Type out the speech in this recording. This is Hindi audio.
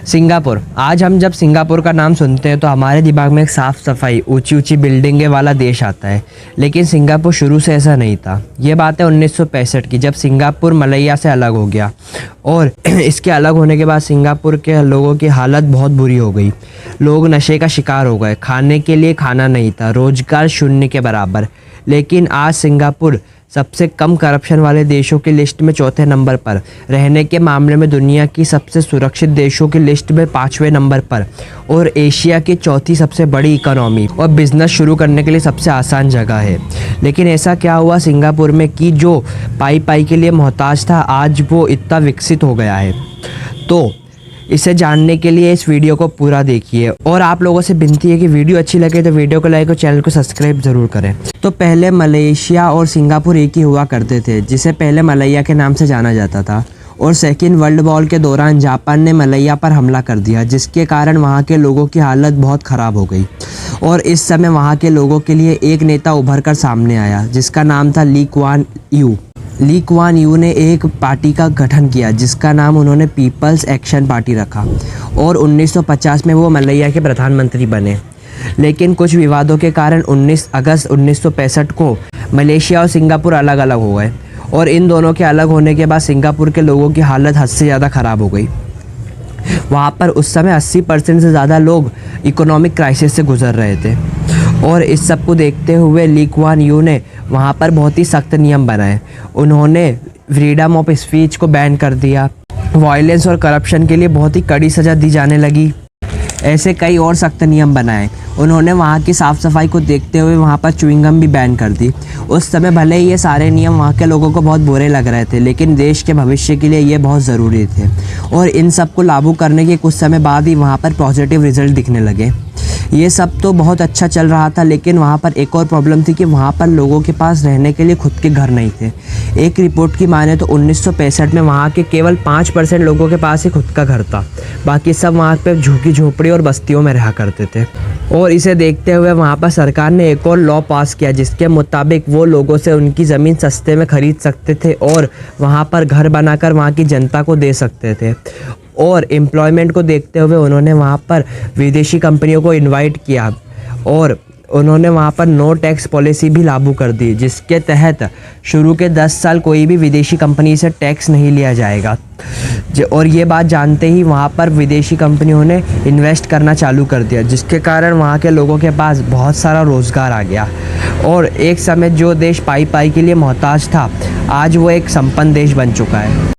सिंगापुर। आज हम जब सिंगापुर का नाम सुनते हैं तो हमारे दिमाग में एक साफ़ सफाई, ऊंची ऊंची बिल्डिंगें वाला देश आता है। लेकिन सिंगापुर शुरू से ऐसा नहीं था। ये बात है 1965 की, जब सिंगापुर मलेशिया से अलग हो गया। और इसके अलग होने के बाद सिंगापुर के लोगों की हालत बहुत बुरी हो गई। लोग नशे का शिकार हो गए, खाने के लिए खाना नहीं था, रोजगार शून्य के बराबर। लेकिन आज सिंगापुर सबसे कम करप्शन वाले देशों की लिस्ट में चौथे नंबर पर, रहने के मामले में दुनिया की सबसे सुरक्षित देशों की लिस्ट में 5वें नंबर पर, और एशिया की चौथी सबसे बड़ी इकोनॉमी और बिजनेस शुरू करने के लिए सबसे आसान जगह है। लेकिन ऐसा क्या हुआ सिंगापुर में कि जो पाई पाई के लिए मोहताज था, आज वो इतना विकसित हो गया है? तो इसे जानने के लिए इस वीडियो को पूरा देखिए। और आप लोगों से विनती है कि वीडियो अच्छी लगे तो वीडियो को लाइक और चैनल को सब्सक्राइब ज़रूर करें। तो पहले मलेशिया और सिंगापुर एक ही हुआ करते थे, जिसे पहले मलैया के नाम से जाना जाता था। और सेकेंड वर्ल्ड वॉर के दौरान जापान ने मलैया पर हमला कर दिया, जिसके कारण वहाँ के लोगों की हालत बहुत ख़राब हो गई। और इस समय वहाँ के लोगों के लिए एक नेता उभर कर सामने आया, जिसका नाम था Lee Kuan Yew. Lee Kuan Yew ने एक पार्टी का गठन किया, जिसका नाम उन्होंने पीपल्स एक्शन पार्टी रखा। और 1950 में वो मलैया के प्रधानमंत्री बने। लेकिन कुछ विवादों के कारण 19 अगस्त 1965 को मलेशिया और सिंगापुर अलग अलग हो गए। और इन दोनों के अलग होने के बाद सिंगापुर के लोगों की हालत हद से ज़्यादा ख़राब हो गई। वहाँ पर उस समय 80% से ज़्यादा लोग इकोनॉमिक क्राइसिस से गुजर रहे थे। और इस सब को देखते हुए ली कुआन यू ने वहाँ पर बहुत ही सख्त नियम बनाए। उन्होंने फ्रीडम ऑफ स्पीच को बैन कर दिया। वायलेंस और करप्शन के लिए बहुत ही कड़ी सज़ा दी जाने लगी। ऐसे कई और सख्त नियम बनाए। उन्होंने वहाँ की साफ़ सफाई को देखते हुए वहाँ पर च्युइंगम भी बैन कर दी। उस समय भले ही ये सारे नियम वहाँ के लोगों को बहुत बुरे लग रहे थे, लेकिन देश के भविष्य के लिए ये बहुत ज़रूरी थे। और इन सब को लागू करने के कुछ समय बाद ही वहाँ पर पॉजिटिव रिजल्ट दिखने लगे। ये सब तो बहुत अच्छा चल रहा था, लेकिन वहाँ पर एक और प्रॉब्लम थी कि वहाँ पर लोगों के पास रहने के लिए खुद के घर नहीं थे। एक रिपोर्ट की माने तो 1965 में वहाँ के केवल 5% लोगों के पास ही खुद का घर था। बाकी सब वहाँ पे झुग्गी झोपड़ी और बस्तियों में रहा करते थे। और इसे देखते हुए वहाँ पर सरकार ने एक और लॉ पास किया, जिसके मुताबिक वो लोगों से उनकी ज़मीन सस्ते में ख़रीद सकते थे और वहाँ पर घर बनाकर वहाँ की जनता को दे सकते थे। और एम्प्लॉयमेंट को देखते हुए उन्होंने वहाँ पर विदेशी कंपनियों को इनवाइट किया। और उन्होंने वहाँ पर नो टैक्स पॉलिसी भी लागू कर दी, जिसके तहत शुरू के 10 साल कोई भी विदेशी कंपनी से टैक्स नहीं लिया जाएगा। और ये बात जानते ही वहाँ पर विदेशी कंपनियों ने इन्वेस्ट करना चालू कर दिया, जिसके कारण वहाँ के लोगों के पास बहुत सारा रोज़गार आ गया। और एक समय जो देश पाई पाई के लिए मोहताज था, आज वो एक संपन्न देश बन चुका है।